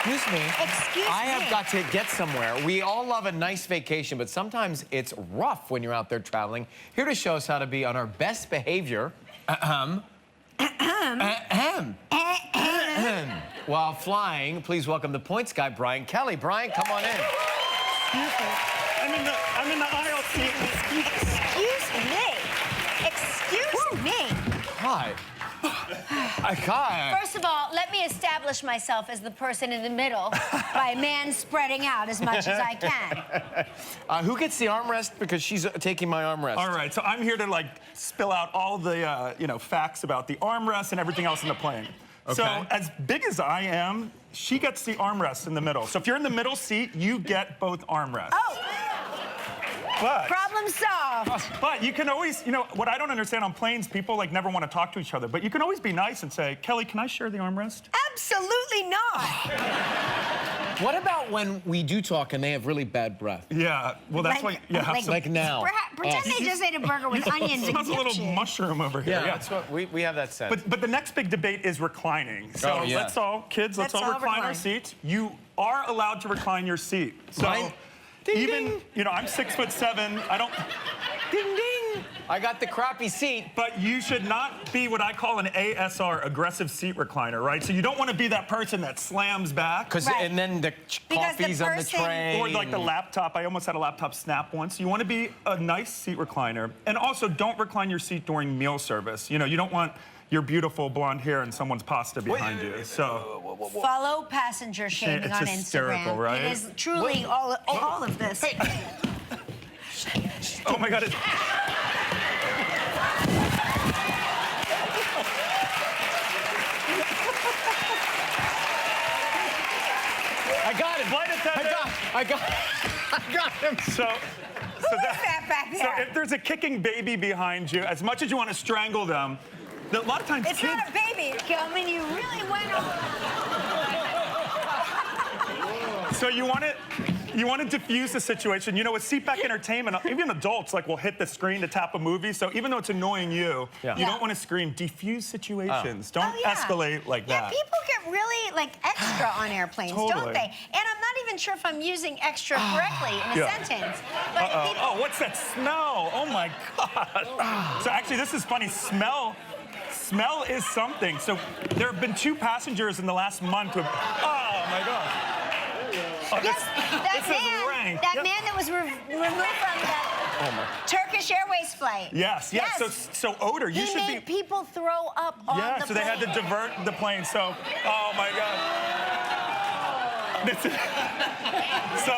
Excuse me. Excuse me. I have got to get somewhere. We all love a nice vacation, but sometimes it's rough when you're out there traveling. Here to show us how to be on our best behavior. While flying, please welcome the points guy, Brian Kelly. Brian, come on in. Excuse me. I'm in the aisle seat. Excuse me. Excuse me. Hi. Hi. First of all, let me establish myself as the person in the middle by man spreading out as much as I can. Who gets the armrest? Because she's taking my armrest. All right, so I'm here to like spill out all the facts about the armrest and everything else in the plane. Okay. So as big as I am, she gets the armrest in the middle. So if you're in the middle seat, you get both armrests. Oh, But problem solved. But you can always, what I don't understand on planes, people like never want to talk to each other. But you can always be nice and say, Kelly, can I share the armrest? Absolutely not. What about when we do talk and they have really bad breath? Yeah, well, that's Like now. Pretend they just ate a burger with onions and Smells a little kimchi. mushroom over here. Yeah, that's what we have that sense. But the next big debate is reclining. So let's all recline our seats. You are allowed to recline your seat. So Right. Ding, ding. I'm 6'7". I don't. Ding, ding. I got the crappy seat. But you should not be what I call an ASR, aggressive seat recliner, right? So you don't want to be that person that slams back. And then the coffee's on the tray. Or like the laptop. I almost had a laptop snap once. You want to be a nice seat recliner. And also, don't recline your seat during meal service. You don't want your beautiful blonde hair and someone's pasta behind you. So Follow passenger shaming on hysterical, Instagram. right? It is truly all of this. oh my God. I got him. Flight attendant. I got him. So that back there? So if there's a kicking baby behind you, as much as you want to strangle them, a lot of times it's kids... not a baby. I mean, you really went on. So you want to diffuse the situation. With seatback entertainment, even adults will hit the screen to tap a movie. So even though it's annoying you, you don't want to scream. Diffuse situations. Don't escalate like that. Yeah, people get really extra on airplanes, don't Totally. they? And I'm not even sure if I'm using extra correctly in a sentence. But people... Oh, what's that smell? Oh my God. So actually, this is funny. Smell is something. So there have been 2 passengers in the last month who oh my God. Oh, yes, that man that was removed from the Turkish Airways flight. Yes. So odor. You he should made people throw up on the plane. so they had to divert the plane. So, oh my God. So,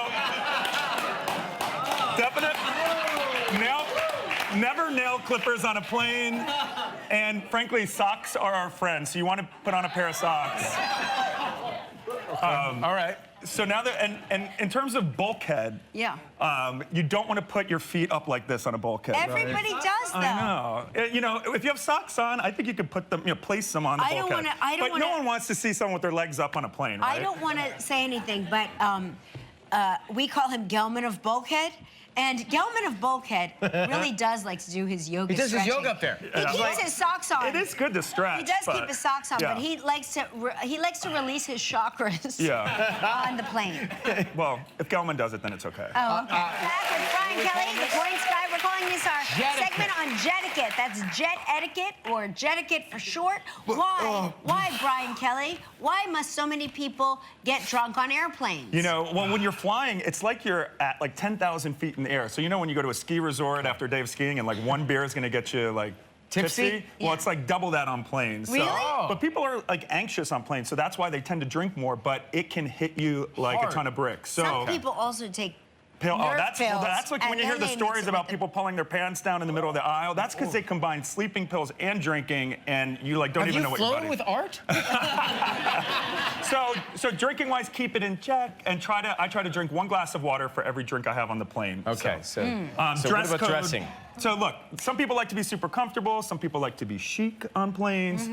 definite never nail clippers on a plane. And frankly, socks are our friends. So you want to put on a pair of socks. All right. So now that, and in terms of bulkhead, you don't want to put your feet up like this on a bulkhead. Everybody does, though. I know. If you have socks on, I think you could put them, place them on the bulkhead. But no one wants to see someone with their legs up on a plane, right? I don't want to say anything, but we call him Gelman of Bulkhead. And Gelman of Bulkhead really does like to do his yoga. He does his stretching. yoga up there. He keeps his socks on. It is good to stretch. He does keep his socks on, but he likes to release his chakras on the plane. Well, if Gelman does it, then it's okay. Oh, okay. Back with Brian Kelly, the points guy. We're calling this our segment on Jetiquette. That's jet etiquette, or Jetiquette for short. Why? Why, Brian Kelly? Why must so many people get drunk on airplanes? Well, when you're flying, it's like you're at 10,000 feet in the air. So when you go to a ski resort after a day of skiing and one beer is going to get you tipsy? Well, it's double that on planes. Really? So, but people are anxious on planes, so that's why they tend to drink more, but it can hit you like a ton of bricks. So some people also take that's like when you hear the stories about people pulling their pants down in the middle of the aisle. That's because they combine sleeping pills and drinking, and you don't even know what you're Have you flown with Art? So drinking-wise, keep it in check, and I try to drink 1 glass of water for every drink I have on the plane. Okay, so dress what about code, dressing? So look, some people like to be super comfortable. Some people like to be chic on planes.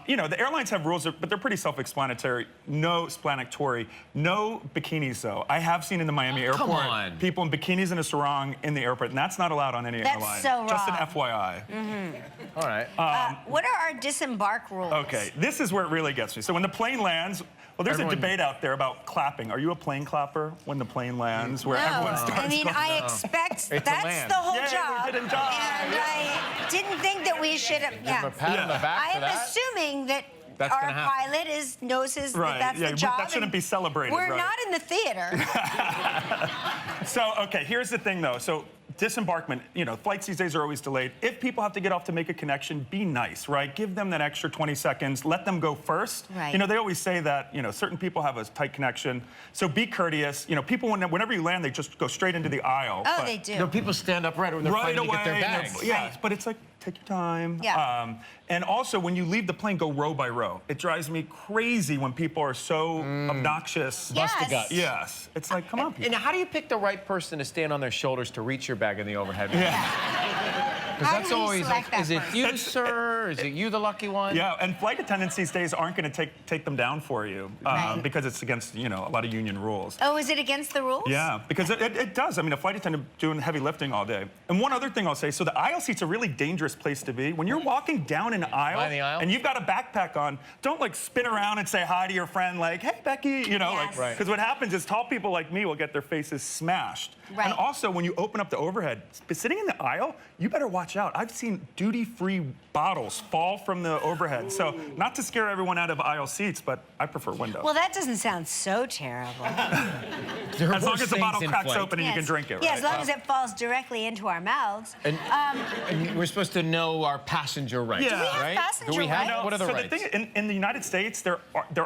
You know, the airlines have rules, but they're pretty self-explanatory. No bikinis, though. I have seen in the Miami airport people in bikinis and a sarong in the airport, and that's not allowed on any airline. That's so wrong. Just an FYI. All right. What are our disembark rules? Okay, this is where it really gets me. So when the plane lands, well, there's a debate out there about clapping. Are you a plane clapper when the plane lands, where everyone starts I mean, I expect that's the whole job. We didn't die. And I didn't think that we should have. Give him a pat on the back I for am that. assuming that That's our gonna happen. pilot knows that that's the job. That shouldn't be celebrated. We're not in the theater. So, okay, here's the thing, though. So, disembarkment, you know, flights these days are always delayed. If people have to get off to make a connection, be nice, right? Give them that extra 20 seconds. Let them go first. Right. You know, they always say that, you know, certain people have a tight connection. So be courteous. You know, people, whenever you land, they just go straight into the aisle. Oh, they do. You know, people stand up right when they're Right fighting away. to get their bags. Yeah, but it's like, take your time. Yeah. And also, when you leave the plane, go row by row. It drives me crazy when people are so obnoxious. Yes. Bust a gut. Yes. It's like, come on, people. And how do you pick the right person to stand on their shoulders to reach your bag in the overhead? Because How that's do we always select like, is that it person? you, sir? Is it you, the lucky one? Yeah, and flight attendants these days aren't going to take them down for you Right. because it's against, you know, a lot of union rules. Oh, is it against the rules? Yeah, because it does. I mean, a flight attendant doing heavy lifting all day. And one other thing I'll say, so the aisle seat's a really dangerous place to be. When you're walking down an aisle, Behind the aisle? and you've got a backpack on, don't like spin around and say hi to your friend like, hey, Becky, you know, Yes. like, because what happens is tall people like me will get their faces smashed. Right. And also, when you open up the overhead, sitting in the aisle, you better watch out. I've seen duty-free bottles fall from the overhead. So not to scare everyone out of aisle seats, but I prefer window. Well, that doesn't sound so terrible. As long as the bottle cracks open and you can drink it, Yeah, right? as long as it falls directly into our mouths. And we're supposed to know our passenger rights, Yeah. Do we have right? passenger Do we have? rights? What are the so rights? the thing in the United States, there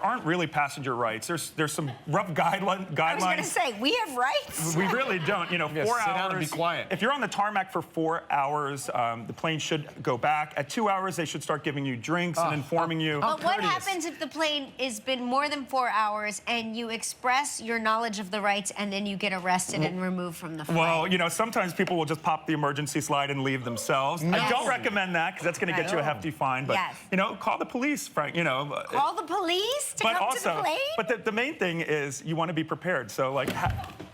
aren't really passenger rights. There's some rough guidelines. I was going to say, we have rights? We really don't. You know, Yeah, 4 sit hours. down and be quiet. If you're on the tarmac for 4 hours, the plane should go back. At 2 hours, they should start giving you drinks and informing you. But what courteous. happens if the plane has been more than 4 hours and you express your knowledge of the rights and then you get arrested and removed from the flight? Well, you know, sometimes people will just pop the emergency slide and leave themselves. I don't recommend that because that's going to get you a hefty fine. But, Yes. you know, call the police, Frank, you know. Call the police to come to the plane? But the main thing is you want to be prepared. So, like,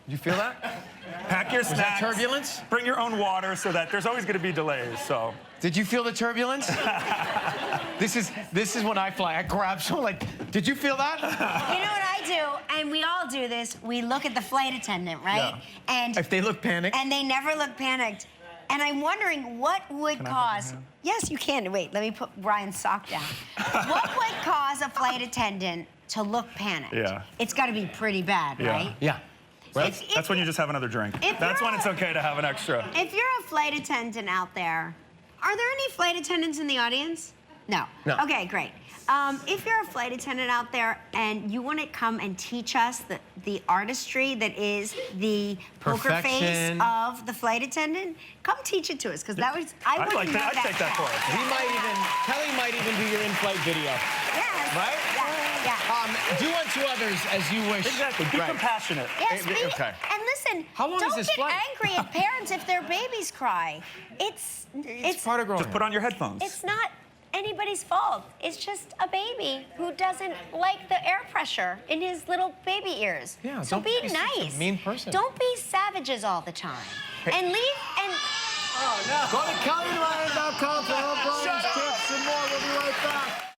You feel that? pack your Was that snacks. turbulence? Bring your own water so that there's always going to be delays. So. Did you feel the turbulence? This is when I fly. I grab someone like, did you feel that? You know what I do, and we all do this, we look at the flight attendant, right? Yeah. And If they look panicked. and they never look panicked. And I'm wondering what would cause. Yes, you can. Wait, let me put Brian's sock down. What would cause a flight attendant to look panicked? Yeah. It's got to be pretty bad, Yeah. right? Yeah. Right? If- That's when you just have another drink. if That's you're when it's okay to have an extra. If you're a flight attendant out there, are there any flight attendants in the audience? No. No. Okay, great. If you're a flight attendant out there and you want to come and teach us the artistry that is the poker face Perfection. of the flight attendant, come teach it to us because that was I I'd want like to to. know I'd take that fast. course. Kelly might even do your in-flight video. Yes. Right? Yeah. Do unto others as you wish. Exactly. Be Right. compassionate. Yes, Okay. and listen, How long is don't this get flight? angry at parents if their babies cry. It's part of growing Just put on your headphones. It's not anybody's fault. It's just a baby who doesn't like the air pressure in his little baby ears. Yeah, so don't be be such a nice. mean person. Don't be savages all the time. And leave and Go to KellyRyan.com for all Brian's tips and more. We'll be right back.